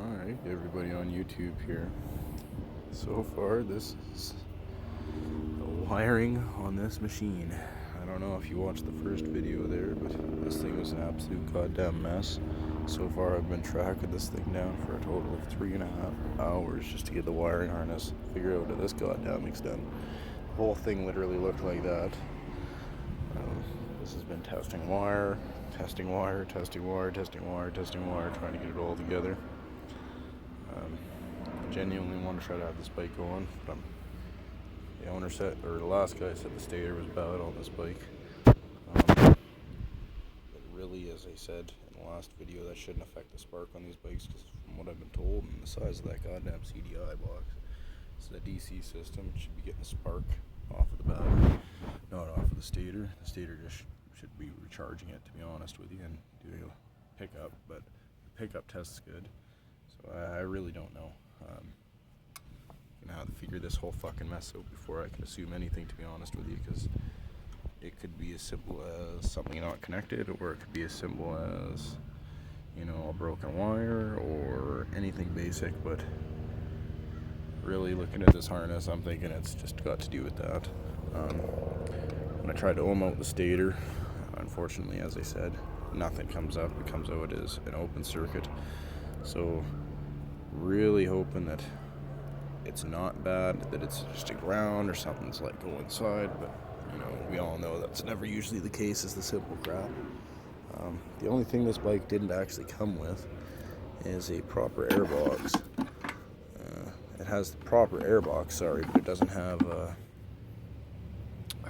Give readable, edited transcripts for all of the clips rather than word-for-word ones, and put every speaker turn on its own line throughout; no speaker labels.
Alright, everybody on YouTube here. So far, this is the wiring on this machine. I don't know if you watched the first video there, but this thing was an absolute goddamn mess. So far, I've been tracking this thing down for a total of 3.5 hours just to get the wiring harness figured out to this goddamn extent. The whole thing literally looked like that. This has been testing wire, testing wire, testing wire, testing wire, testing wire, trying to get it all together. Genuinely want to try to have this bike going, but the owner said, or the last guy said the stator was bad on this bike. But really, as I said in the last video, that shouldn't affect the spark on these bikes, because from what I've been told, and the size of that goddamn CDI box, it's a DC system. It should be getting a spark off of the battery, not off of the stator. The stator just should be recharging it, to be honest with you, and doing a pickup, but the pickup tests good, so I really don't know. Gonna have to figure this whole fucking mess out before I can assume anything, to be honest with you, because it could be as simple as something not connected, or it could be as simple as, you know, a broken wire, or anything basic. But really, looking at this harness, I'm thinking it's just got to do with that. When I tried to ohm out the stator, unfortunately, as I said, nothing comes up. It comes out as an open circuit. So really hoping that it's not bad, that it's just a ground or something's let go inside, but you know, we all know that's never usually the case, is the simple crap. The only thing this bike didn't actually come with is a proper airbox. It has the proper airbox, sorry, but it doesn't have a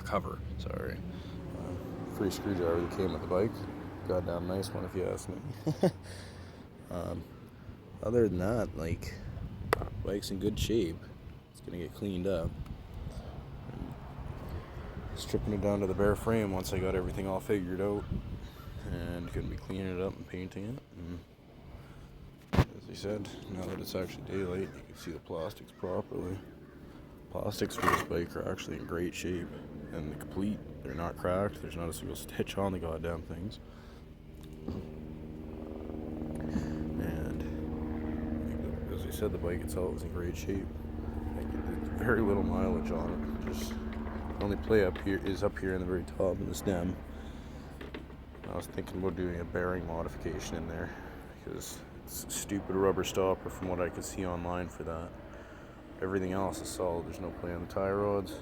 cover, sorry. Free screwdriver that came with the bike. Goddamn nice one, if you ask me. Other than that, like, bike's in good shape. It's gonna get cleaned up. Stripping it down to the bare frame once I got everything all figured out, and gonna be cleaning it up and painting it. And as I said, now that it's actually daylight, you can see the plastics properly. Plastics for this bike are actually in great shape and they're complete. They're not cracked. There's not a single stitch on the goddamn things. As I said, the bike itself is in great shape. There's very little mileage on it. Just the only play up here is up here in the very top of the stem. I was thinking about doing a bearing modification in there, because it's a stupid rubber stopper from what I could see online for that. Everything else is solid. There's no play on the tie rods.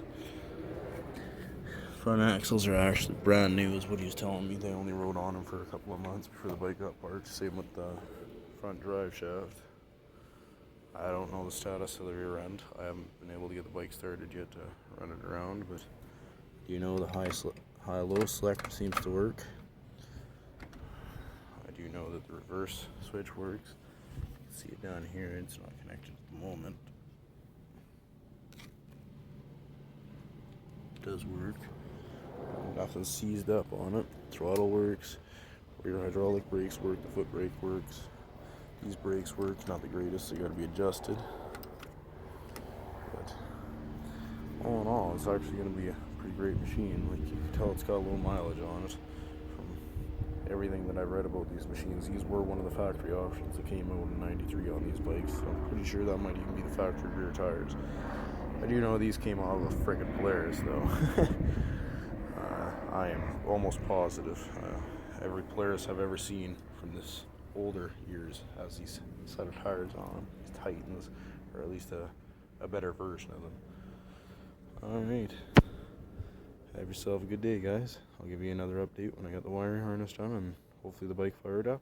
Front axles are actually brand new, is what he was telling me. They only rode on them for a couple of months before the bike got parked. Same with the front drive shaft. I don't know the status of the rear end. I haven't been able to get the bike started yet to run it around, but you know, the high-low select seems to work. I do know that the reverse switch works. You can see it down here. It's not connected at the moment. It does work. Nothing's seized up on it. Throttle works. Rear hydraulic brakes work. The foot brake works. These brakes work. Not the greatest. They got to be adjusted. But all in all, it's actually going to be a pretty great machine. Like, you can tell it's got a little mileage on it. From everything that I've read about these machines, these were one of the factory options that came out in '93 on these bikes. So I'm pretty sure that might even be the factory rear tires. I do know these came out of a friggin' Polaris, though. I am almost positive every Polaris I've ever seen from this older years has these set of tires on them, these Titans, or at least a better version of them. Alright, have yourself a good day, guys. I'll give you another update when I got the wiring harness done and hopefully the bike fired up.